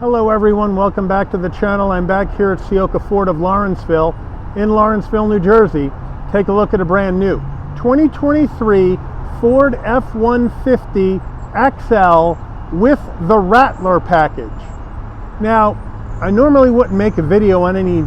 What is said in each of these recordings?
Hello everyone, welcome back to the channel. I'm back here at Ciocca Ford of Lawrenceville in Lawrenceville, New Jersey. Take a look at a brand new 2023 Ford F150 XL with the Rattler package. Now, I normally wouldn't make a video on any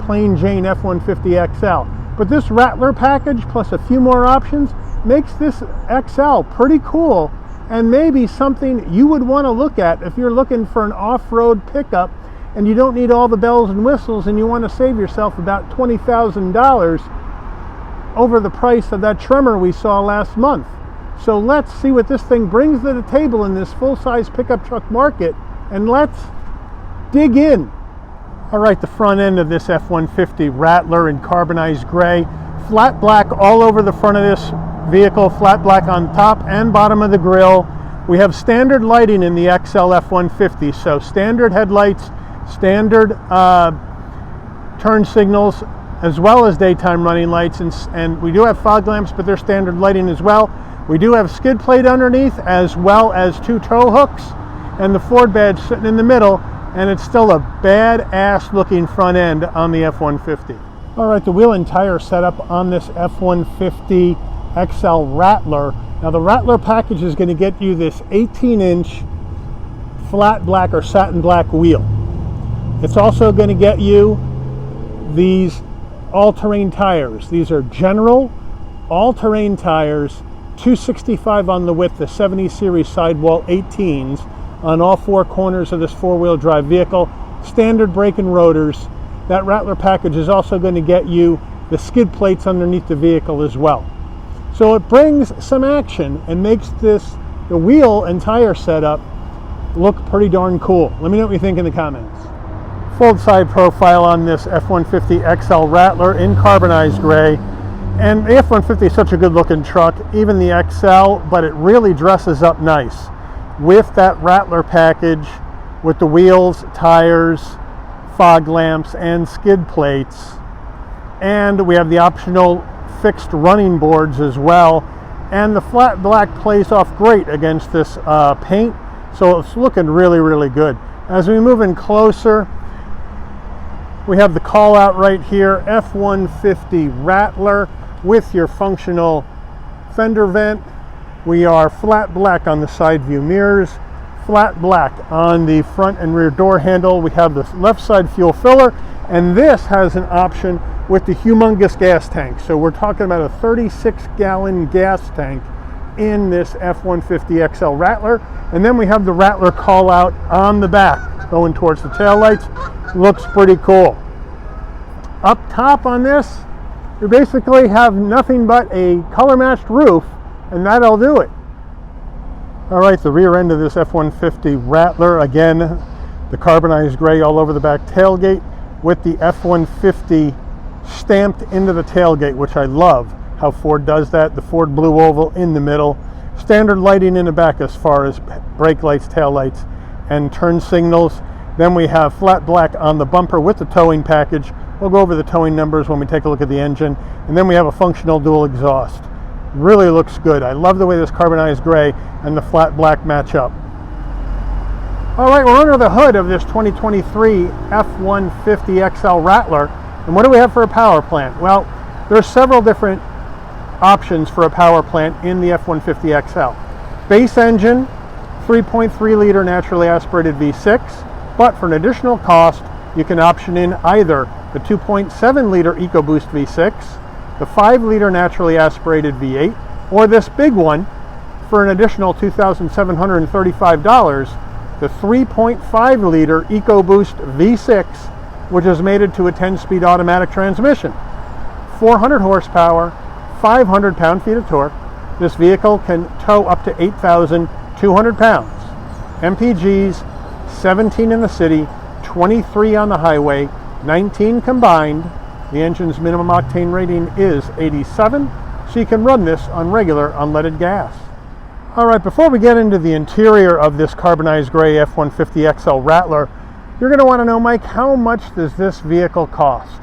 plain Jane F150 XL, but this Rattler package plus a few more options makes this XL pretty cool, and maybe something you would want to look at if you're looking for an off-road pickup and you don't need all the bells and whistles and you want to save yourself about $20,000 over the price of that Tremor we saw last month. So let's see what this thing brings to the table in this full-size pickup truck market, and let's dig in. All right, the front end of this F150 Rattler in carbonized gray, flat black all over the front of this vehicle, flat black on top and bottom of the grille. We have standard lighting in the XL F150, so standard headlights, standard turn signals, as well as daytime running lights, and we do have fog lamps, but they're standard lighting as well. We do have skid plate underneath, as well as two tow hooks, and the Ford badge sitting in the middle, and it's still a badass looking front end on the F150. All right, the wheel and tire setup on this F150 XL Rattler. Now the Rattler package is going to get you this 18-inch flat black or satin black wheel. It's also going to get you these all-terrain tires. These are general all-terrain tires, 265 on the width, the 70 series sidewall 18s on all four corners of this four-wheel drive vehicle, standard brake and rotors. That Rattler package is also going to get you the skid plates underneath the vehicle as well. So it brings some action and makes the wheel and tire setup look pretty darn cool. Let me know what you think in the comments. Full side profile on this F150 XL Rattler in carbonized gray. And the F150 is such a good looking truck, even the XL, but it really dresses up nice with that Rattler package, with the wheels, tires, fog lamps, and skid plates. And we have the optional fixed running boards as well, and the flat black plays off great against this paint, so it's looking really good. As we move in closer, we have the call out right here, F150 Rattler with your functional fender vent. We are flat black on the side view mirrors, flat black on the front and rear door handle. We have the left side fuel filler, and this has an option with the humongous gas tank. So we're talking about a 36-gallon gas tank in this F150 XL Rattler. And then we have the Rattler call out on the back going towards the taillights. Looks pretty cool. Up top on this, you basically have nothing but a color matched roof, and that'll do it. All right, the rear end of this F150 Rattler, again, the carbonized gray all over the back tailgate with the F150 stamped into the tailgate, which I love how Ford does that. The Ford blue oval in the middle. Standard lighting in the back as far as brake lights, tail lights, and turn signals. Then we have flat black on the bumper with the towing package. We'll go over the towing numbers when we take a look at the engine. And then we have a functional dual exhaust. Really looks good. I love the way this carbonized gray and the flat black match up. All right, we're under the hood of this 2023 F150 XL Rattler. And what do we have for a power plant? Well, there's several different options for a power plant in the F150 XL. Base engine, 3.3 liter naturally aspirated V6, but for an additional cost, you can option in either the 2.7 liter EcoBoost V6, the 5 liter naturally aspirated V8, or this big one for an additional $2,735, the 3.5 liter EcoBoost V6, which is mated to a 10-speed automatic transmission. 400 horsepower, 500 pound-feet of torque. This vehicle can tow up to 8,200 pounds. MPGs, 17 in the city, 23 on the highway, 19 combined. The engine's minimum octane rating is 87, so you can run this on regular unleaded gas. All right, before we get into the interior of this carbonized gray F150 XL Rattler, you're going to want to know, Mike, how much does this vehicle cost?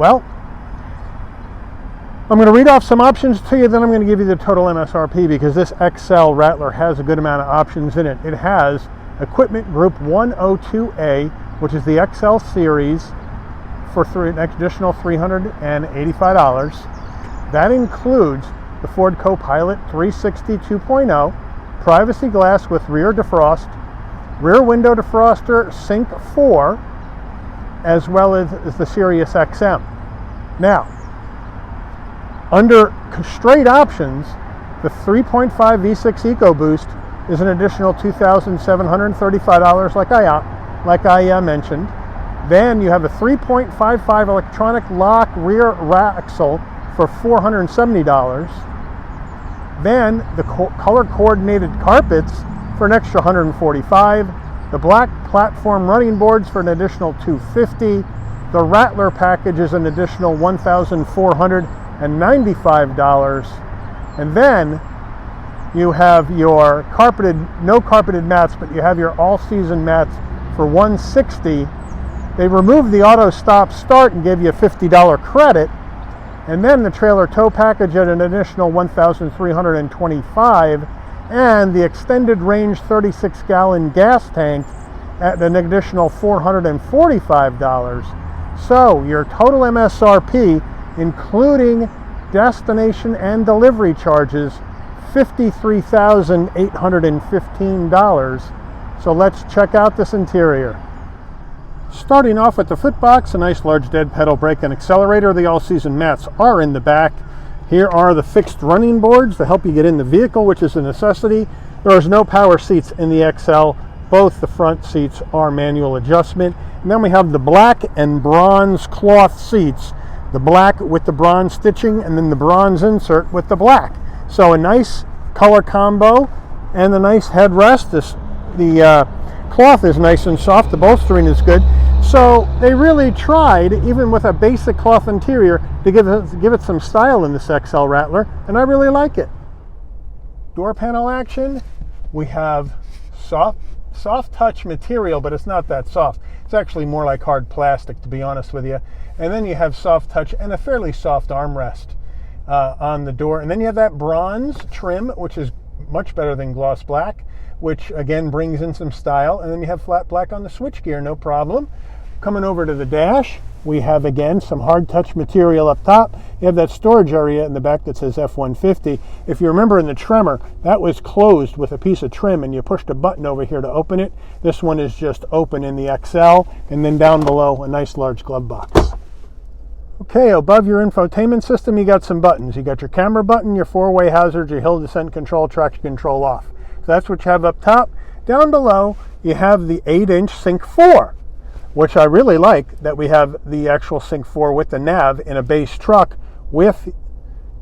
Well, I'm going to read off some options to you, then I'm going to give you the total MSRP, because this XL Rattler has a good amount of options in it. It has Equipment Group 102A, which is the XL series, for an additional $385. That includes the Ford Co-Pilot 360 2.0, privacy glass with rear defrost, rear window defroster Sync 4, as well as the Sirius XM. Now, under straight options, the 3.5 V6 EcoBoost is an additional $2,735, like I mentioned. Then you have a 3.55 electronic lock rear axle for $470. Then the color coordinated carpets for an extra $145. The black platform running boards for an additional $250. The Rattler package is an additional $1,495. And then you have your no carpeted mats, but you have your all-season mats for $160. They removed the auto stop start and gave you a $50 credit. And then the trailer tow package at an additional $1,325, and the extended range 36-gallon gas tank at an additional $445. So your total MSRP, including destination and delivery charges, $53,815. So let's check out this interior. Starting off with the footbox, a nice large dead pedal brake and accelerator. The all-season mats are in the back. Here are the fixed running boards to help you get in the vehicle, which is a necessity. There is no power seats in the XL. Both the front seats are manual adjustment. And then we have the black and bronze cloth seats. The black with the bronze stitching, and then the bronze insert with the black. So a nice color combo, and the nice headrest. The cloth is nice and soft. The bolstering is good. So they really tried, even with a basic cloth interior, to give it some style in this XL Rattler, and I really like it. Door panel action. We have soft touch material, but it's not that soft. It's actually more like hard plastic, to be honest with you. And then you have soft touch and a fairly soft armrest on the door. And then you have that bronze trim, which is much better than gloss black, which again brings in some style. And then you have flat black on the switchgear, no problem. Coming over to the dash, we have again some hard touch material up top. You have that storage area in the back that says F150. If you remember in the Tremor, that was closed with a piece of trim and you pushed a button over here to open it. This one is just open in the XL, and then down below a nice large glove box. Okay, above your infotainment system, you got some buttons. You got your camera button, your four-way hazards, your hill descent control, traction control off. So that's what you have up top. Down below, you have the 8-inch Sync 4, which I really like, that we have the actual Sync 4 with the nav in a base truck with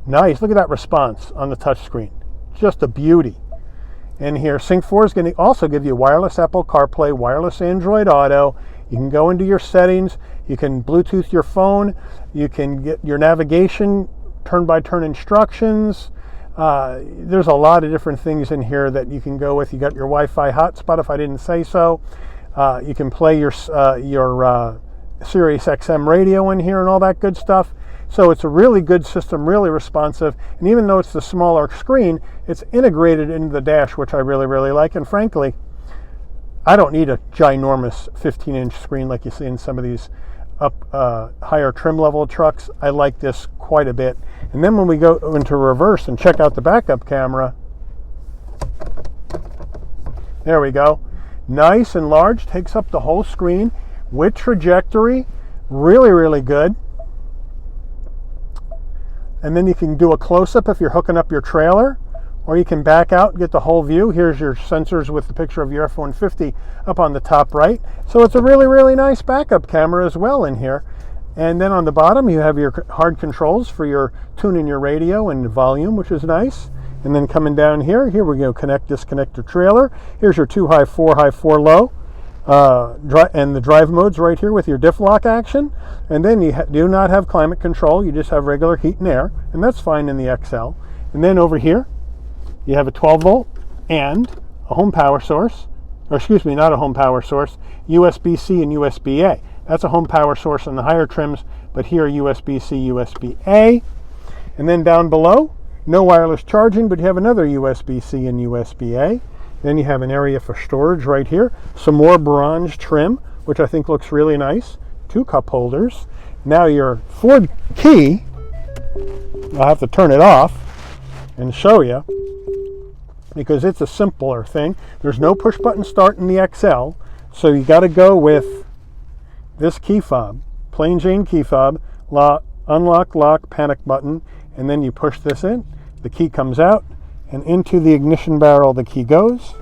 nice, look at that response on the touchscreen. Just a beauty. And here, Sync 4 is going to also give you wireless Apple CarPlay, wireless Android Auto. You can go into your settings, you can Bluetooth your phone, you can get your navigation, turn-by-turn instructions. There's a lot of different things in here that you can go with. You got your Wi-Fi hotspot, if I didn't say so. You can play your Sirius XM radio in here and all that good stuff. So it's a really good system, really responsive. And even though it's the smaller screen, it's integrated into the dash, which I really, really like. And frankly, I don't need a ginormous 15-inch screen like you see in some of these higher trim level trucks. I like this quite a bit. And then when we go into reverse and check out the backup camera, there we go. Nice and large, takes up the whole screen with trajectory. Really, really good. And then you can do a close-up if you're hooking up your trailer, or you can back out and get the whole view. Here's your sensors with the picture of your F-150 up on the top right. So it's a really, really nice backup camera as well in here. And then on the bottom, you have your hard controls for your tuning your radio and volume, which is nice. And then coming down here we go, connect, disconnect your trailer. Here's your 2 high, 4 low. And the drive modes right here with your diff lock action. And then you do not have climate control, you just have regular heat and air, and that's fine in the XL. And then over here, you have a 12 volt and a home power source, or excuse me, not a home power source, USB-C and USB-A. That's a home power source in the higher trims, but here USB-C, USB-A. And then down below, no wireless charging, but you have another USB-C and USB-A. Then you have an area for storage right here. Some more bronze trim, which I think looks really nice. 2 cup holders. Now your Ford key, I'll have to turn it off and show you, because it's a simpler thing. There's no push button start in the XL, so you got to go with this key fob, plain Jane key fob, unlock, lock, panic button, and then you push this in, the key comes out, and into the ignition barrel the key goes.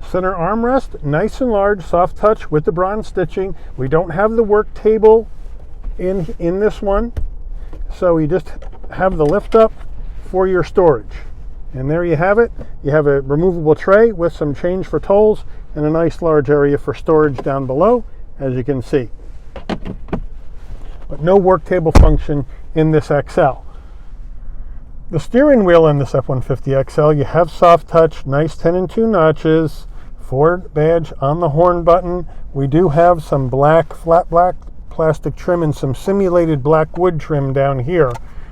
Center armrest, nice and large, soft touch with the bronze stitching. We don't have the work table in this one, so you just have the lift up for your storage. And there you have it. You have a removable tray with some change for tolls and a nice large area for storage down below, as you can see. But no work table function in this XL. The steering wheel in this F-150 XL, you have soft touch, nice 10 and 2 notches, Ford badge on the horn button. We do have some black, flat black plastic trim and some simulated black wood trim down here,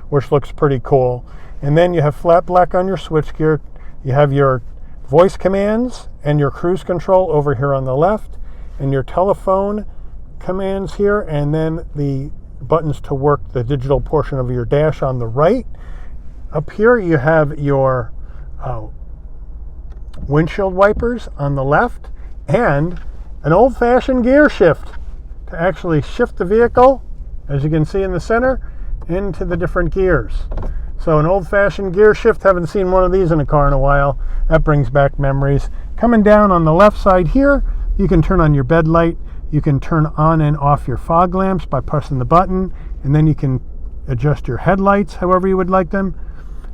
which looks pretty cool. And then you have flat black on your switchgear. You have your voice commands and your cruise control over here on the left, and your telephone commands here, and then the buttons to work the digital portion of your dash on the right. Up here you have your windshield wipers on the left, and an old-fashioned gear shift to actually shift the vehicle, as you can see in the center, into the different gears. So an old-fashioned gear shift, haven't seen one of these in a car in a while. That brings back memories. Coming down on the left side here, you can turn on your bed light. You can turn on and off your fog lamps by pressing the button, and then you can adjust your headlights however you would like them.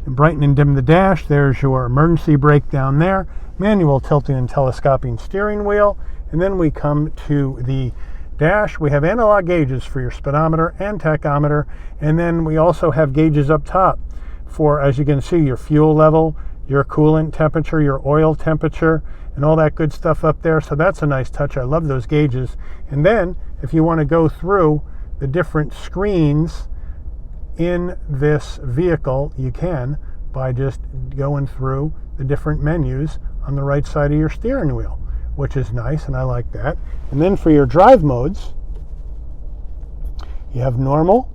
And brighten and dim the dash. There's your emergency brake down there. Manual tilting and telescoping steering wheel. And then we come to the dash. We have analog gauges for your speedometer and tachometer. And then we also have gauges up top for, as you can see, your fuel level, your coolant temperature, your oil temperature, and all that good stuff up there. So that's a nice touch. I love those gauges. And then if you want to go through the different screens in this vehicle, you can by just going through the different menus on the right side of your steering wheel, which is nice, and I like that. And then for your drive modes, you have normal,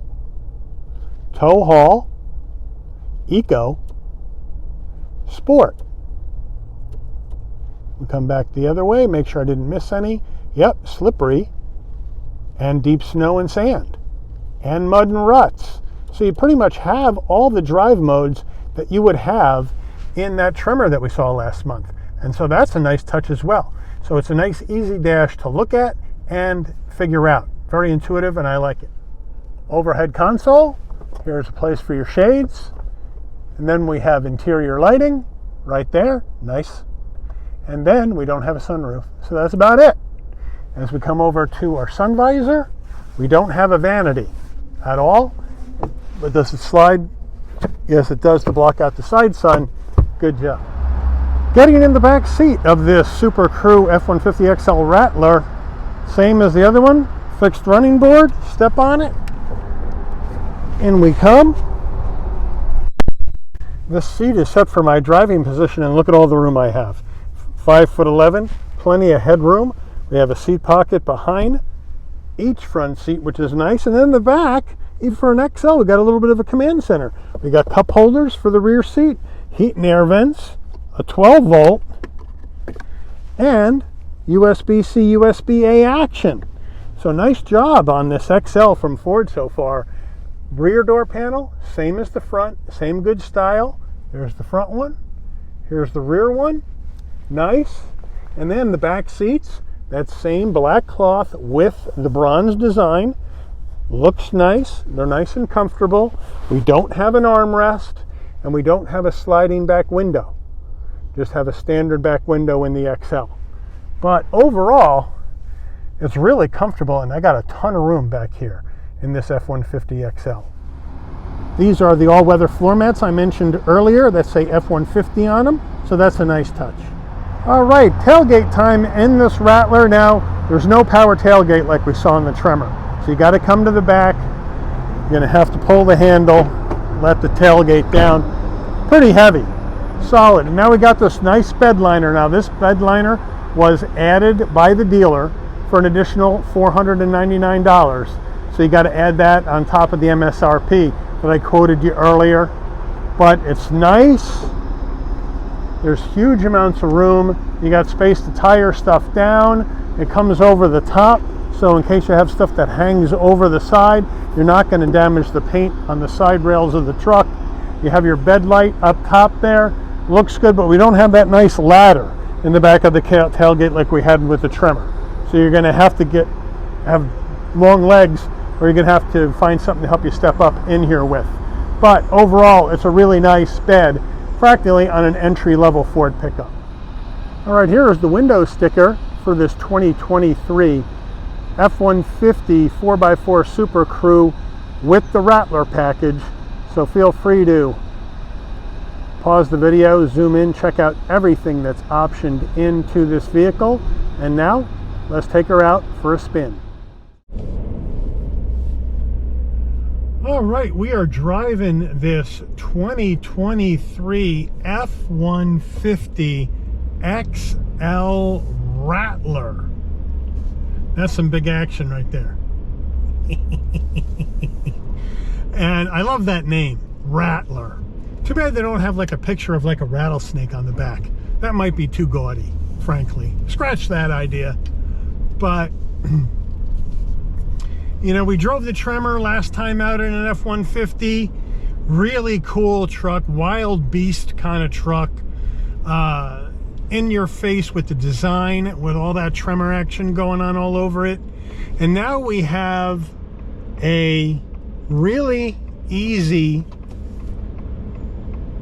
tow haul, eco, sport. We come back the other way, make sure I didn't miss any. Yep, slippery, and deep snow and sand, and mud and ruts. So you pretty much have all the drive modes that you would have in that Tremor that we saw last month. And so that's a nice touch as well. So it's a nice, easy dash to look at and figure out. Very intuitive, and I like it. Overhead console. Here's a place for your shades. And then we have interior lighting right there. Nice. And then we don't have a sunroof. So that's about it. As we come over to our sun visor, we don't have a vanity at all. But does it slide? Yes, it does, to block out the side sun. Good job. Getting in the back seat of this Super Crew F150 XL Rattler, same as the other one, fixed running board, step on it, in we come. This seat is set for my driving position, and look at all the room I have. 5'11", plenty of headroom. We have a seat pocket behind each front seat, which is nice, and then the back, even for an XL, we got a little bit of a command center. We got cup holders for the rear seat, heat and air vents, a 12-volt, and USB-C, USB-A action. So nice job on this XL from Ford so far. Rear door panel, same as the front, same good style. There's the front one. Here's the rear one. Nice. And then the back seats, that same black cloth with the bronze design. Looks nice. They're nice and comfortable. We don't have an armrest, and we don't have a sliding back window. Just have a standard back window in the XL. But overall, it's really comfortable, and I got a ton of room back here in this F150 XL. These are the all-weather floor mats I mentioned earlier that say F150 on them, so that's a nice touch. All right, tailgate time in this Rattler. Now, there's no power tailgate like we saw in the Tremor. So you got to come to the back. You're going to have to pull the handle, let the tailgate down. Pretty heavy. solid. And now we got this nice bed liner. Now this bed liner was added by the dealer for an additional $499. So you got to add that on top of the MSRP that I quoted you earlier. But it's nice. There's huge amounts of room. You got space to tie your stuff down. It comes over the top, so in case you have stuff that hangs over the side, you're not going to damage the paint on the side rails of the truck. You have your bed light up top there. Looks good, but we don't have that nice ladder in the back of the tailgate like we had with the Tremor. So you're going to have to have long legs, or you're going to have to find something to help you step up in here with. But overall, it's a really nice bed, practically on an entry-level Ford pickup. All right, here is the window sticker for this 2023 F-150 4x4 Super Crew with the Rattler package. So feel free to pause the video, zoom in, check out everything that's optioned into this vehicle. And now, let's take her out for a spin. All right, we are driving this 2023 F-150 XL Rattler. That's some big action right there. And I love that name, Rattler. Too bad they don't have like a picture of like a rattlesnake on the back. That might be too gaudy, frankly. Scratch that idea. But you know, we drove the Tremor last time out in an F-150. Really cool truck, wild beast kind of truck. In your face with the design, with all that Tremor action going on all over it. And now we have a really easy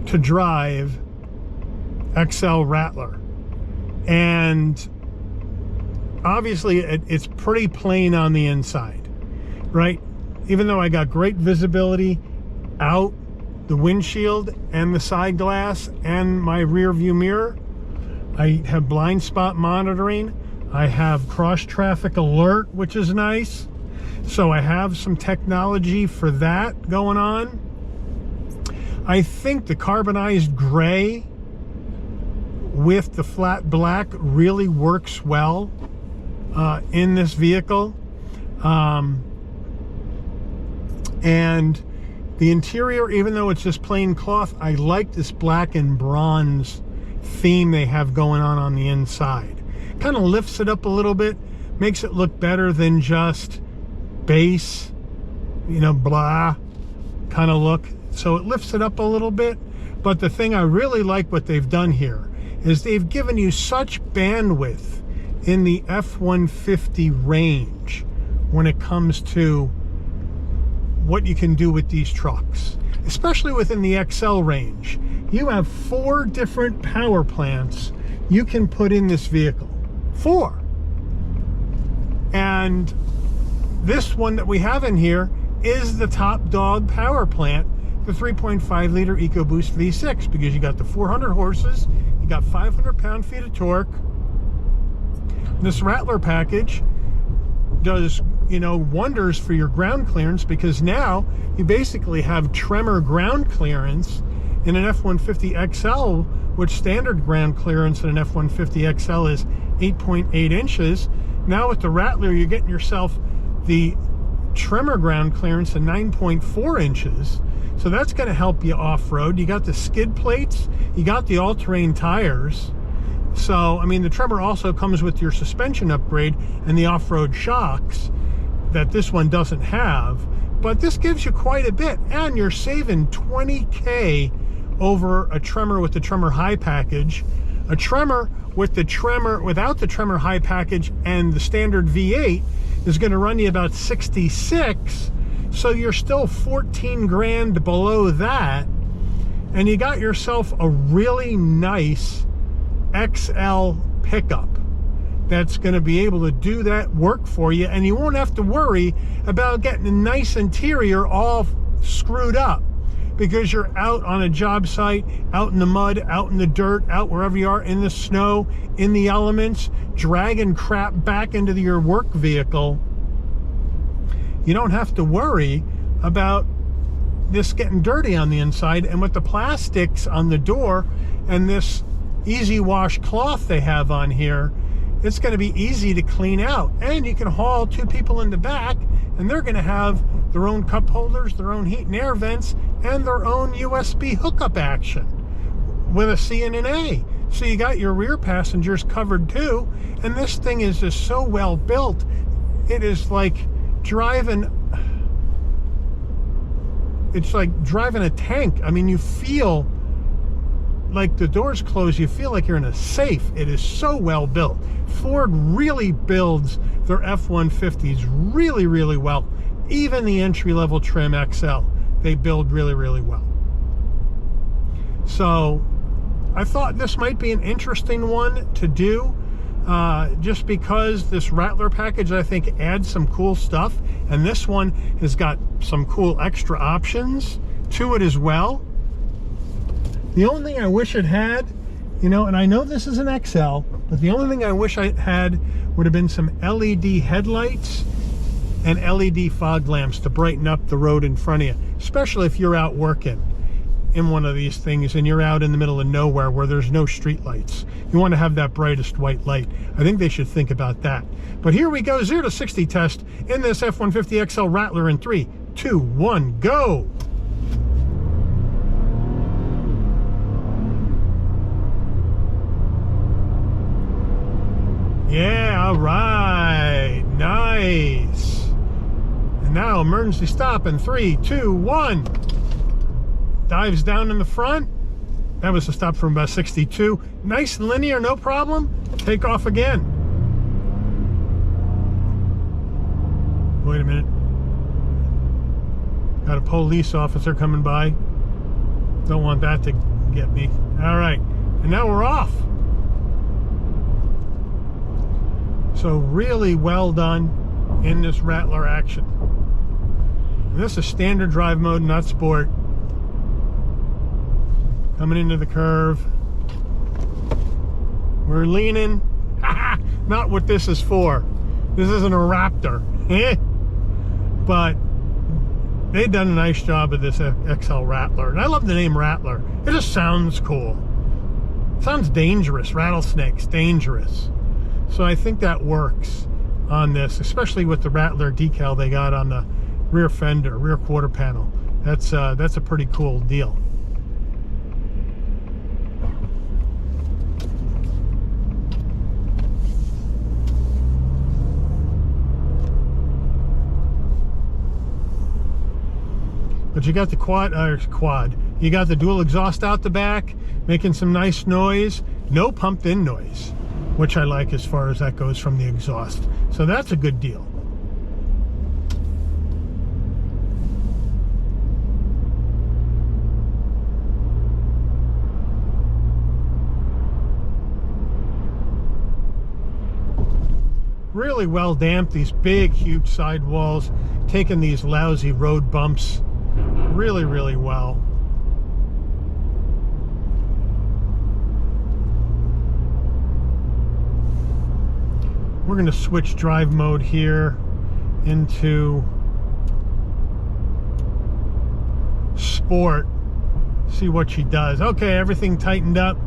to drive XL Rattler. And obviously it's pretty plain on the inside, right? Even though I got great visibility out the windshield and the side glass and my rear view mirror, I have blind spot monitoring. I have cross traffic alert, which is nice. So I have some technology for that going on. I think the carbonized gray with the flat black really works well in this vehicle. And the interior, even though it's just plain cloth, I like this black and bronze theme they have going on the inside. Kind of lifts it up a little bit, makes it look better than just base, you know, blah kind of look. So it lifts it up a little bit. But the thing I really like what they've done here is they've given you such bandwidth in the F-150 range when it comes to what you can do with these trucks, especially within the XL range. You have 4 different power plants you can put in this vehicle. 4. And this one that we have in here is the top dog power plant, the 3.5 liter EcoBoost V6, because you got the 400 horses, you got 500 pound-feet of torque. This Rattler package does, you know, wonders for your ground clearance, because now you basically have Tremor ground clearance in an F-150 XL, which standard ground clearance in an F-150 XL is 8.8 inches. Now with the Rattler, you're getting yourself the Tremor ground clearance of 9.4 inches. So that's going to help you off-road. You got the skid plates, you got the all-terrain tires. So, I mean, the Tremor also comes with your suspension upgrade and the off-road shocks that this one doesn't have. But this gives you quite a bit, and you're saving $20K over a Tremor with the Tremor High package. A Tremor with the Tremor without the Tremor High package and the standard V8 is going to run you about 66. So you're still 14 grand below that, and you got yourself a really nice XL pickup that's going to be able to do that work for you, and you won't have to worry about getting a nice interior all screwed up, because you're out on a job site, out in the mud, out in the dirt, out wherever you are, in the snow, in the elements, dragging crap back into your work vehicle. You don't have to worry about this getting dirty on the inside, and with the plastics on the door and this easy wash cloth they have on here, it's going to be easy to clean out. And you can haul 2 people in the back, and they're going to have their own cup holders, their own heat and air vents, and their own USB hookup action with a C and an A. So you got your rear passengers covered too. And this thing is just so well built. It is like driving, it's like driving a tank. I mean, you feel like the doors close, you feel like you're in a safe. It is so well built. Ford really builds their F-150s really, really well. Even the entry-level trim XL, they build really, really well. So I thought this might be an interesting one to do, just because this Rattler package, I think, adds some cool stuff, and this one has got some cool extra options to it as well. The only thing I wish it had, you know, and I know this is an XL, but the only thing I wish I had would have been some LED headlights and LED fog lamps to brighten up the road in front of you, especially if you're out working in one of these things and you're out in the middle of nowhere where there's no street lights. You want to have that brightest white light. I think they should think about that. But here we go, 0 to 60 test in this F150 XL Rattler in 3, 2, 1, go! Yeah, all right, nice. And now emergency stop in 3, 2, 1. Dives down in the front. That was a stop from about 62. Nice and linear, no problem. Take off again. Wait a minute. Got a police officer coming by. Don't want that to get me. All right, and now we're off. So really well done in this Rattler action. And this is standard drive mode, not sport. Coming into the curve. We're leaning. Not what this is for. This isn't a Raptor. But they've done a nice job of this XL Rattler. And I love the name Rattler. It just sounds cool. It sounds dangerous. Rattlesnakes, dangerous. So I think that works on this, especially with the Rattler decal they got on the rear fender, rear quarter panel. That's a pretty cool deal. But you got the quad. You got the dual exhaust out the back, making some nice noise. No pumped-in noise, which I like as far as that goes from the exhaust. So that's a good deal. Really well damped, these big, huge sidewalls, taking these lousy road bumps really, really well. We're going to switch drive mode here into sport, see what she does. Okay, everything tightened up.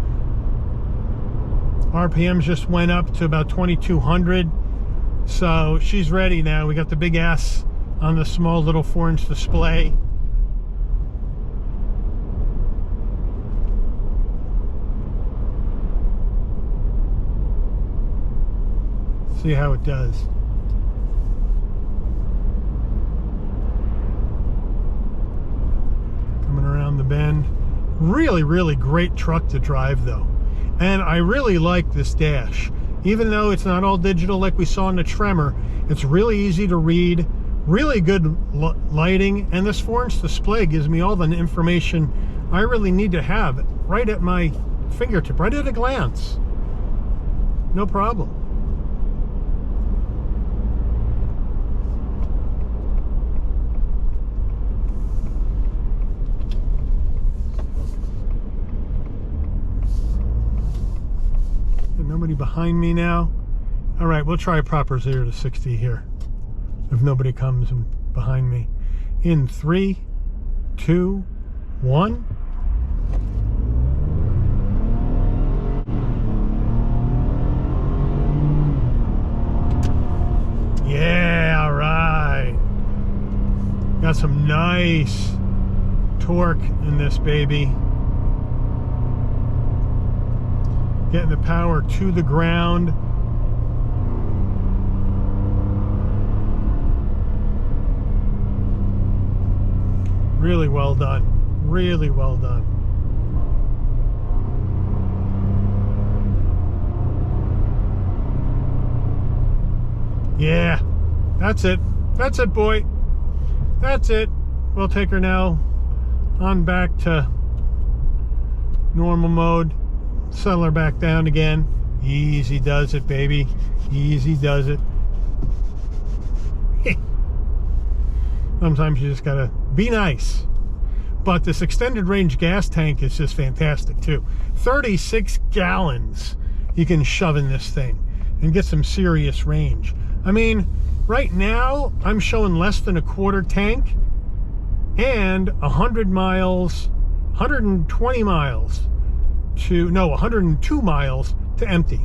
RPMs just went up to about 2200. So she's ready now. We got the big S on the small little 4-inch display. See how it does. Coming around the bend. Really, really great truck to drive though. And I really like this dash. Even though it's not all digital like we saw in the Tremor, it's really easy to read, really good lighting, and this 4-inch display gives me all the information I really need to have right at my fingertip, right at a glance. No problem. Nobody behind me now. All right, we'll try a proper 0 to 60 here if nobody comes behind me. In 3, 2, 1. Yeah, all right. Got some nice torque in this baby. Getting the power to the ground. Really well done. Really well done. Yeah, that's it. That's it, boy. That's it. We'll take her now on back to normal mode. Settle her back down again. Easy does it, baby. Easy does it. Sometimes you just gotta be nice. But this extended range gas tank is just fantastic too. 36 gallons you can shove in this thing and get some serious range. I mean, right now I'm showing less than a quarter tank and 100 miles, 120 miles to, no, 102 miles to empty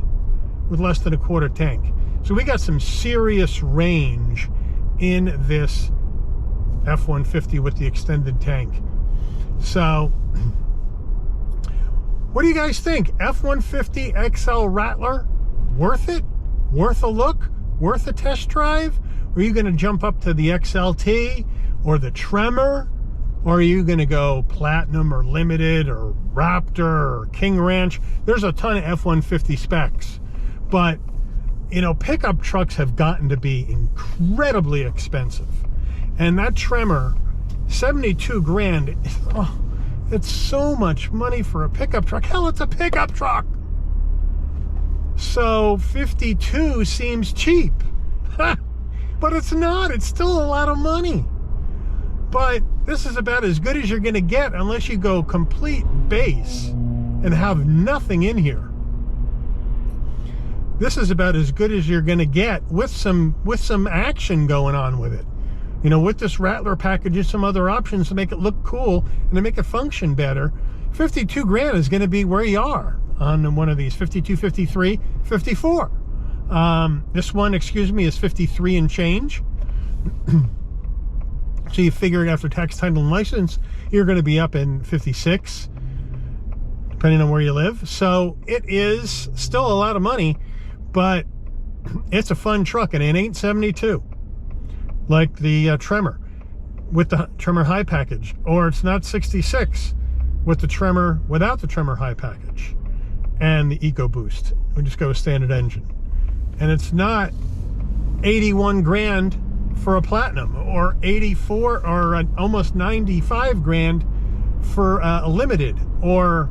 with less than a quarter tank. So we got some serious range in this F-150 with the extended tank. So what do you guys think? F-150 XL Rattler, worth it? Worth a look? Worth a test drive? Or are you going to jump up to the XLT or the Tremor? Or are you going to go Platinum or Limited or Raptor or King Ranch? There's a ton of F-150 specs. But, you know, pickup trucks have gotten to be incredibly expensive. And that Tremor, 72 grand, oh, it's so much money for a pickup truck. Hell, it's a pickup truck. So 52 seems cheap. But it's not. It's still a lot of money. But this is about as good as you're going to get unless you go complete base and have nothing in here. This is about as good as you're going to get with some action going on with it. You know, with this Rattler package and some other options to make it look cool and to make it function better. 52 grand is going to be where you are on one of these, 52, 53, 54. This one, excuse me, is 53 and change. So you figure it after tax, title, and license, you're going to be up in 56, depending on where you live. So it is still a lot of money, but it's a fun truck, and it ain't 72 like the Tremor with the Tremor High package, or it's not 66 with the Tremor without the Tremor High package and the EcoBoost. We just go with standard engine, and it's not 81 grand for a Platinum, or 84 or almost 95 grand for a Limited, or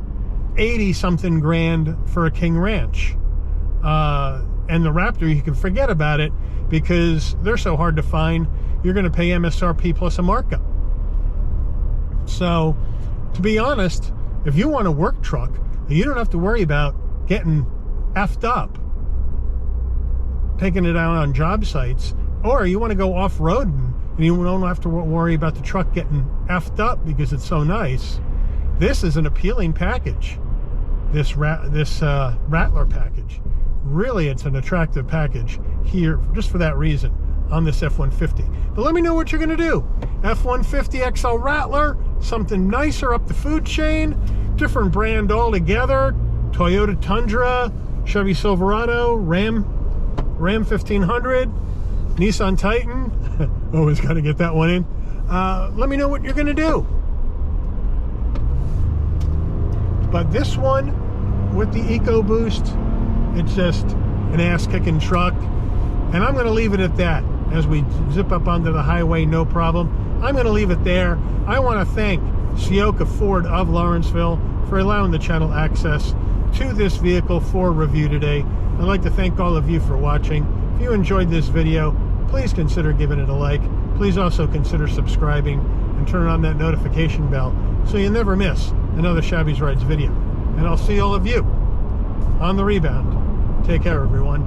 80 something grand for a King Ranch. And the Raptor, you can forget about it because they're so hard to find. You're going to pay MSRP plus a markup. So to be honest, if you want a work truck, you don't have to worry about getting effed up, taking it out on job sites. Or you want to go off-roading and you don't have to worry about the truck getting effed up because it's so nice. This is an appealing package, this Rattler package. Really, it's an attractive package here just for that reason on this F-150. But let me know what you're going to do. F-150 XL Rattler, something nicer up the food chain, different brand altogether. Toyota Tundra, Chevy Silverado, Ram 1500. Nissan Titan, always got to get that one in. Let me know what you're going to do. But this one with the EcoBoost, it's just an ass-kicking truck. And I'm going to leave it at that as we zip up onto the highway, no problem. I'm going to leave it there. I want to thank Ciocca Ford of Lawrenceville for allowing the channel access to this vehicle for review today. I'd like to thank all of you for watching. If you enjoyed this video, please consider giving it a like. Please also consider subscribing and turn on that notification bell so you never miss another Shabby's Rides video. And I'll see all of you on the rebound. Take care, everyone.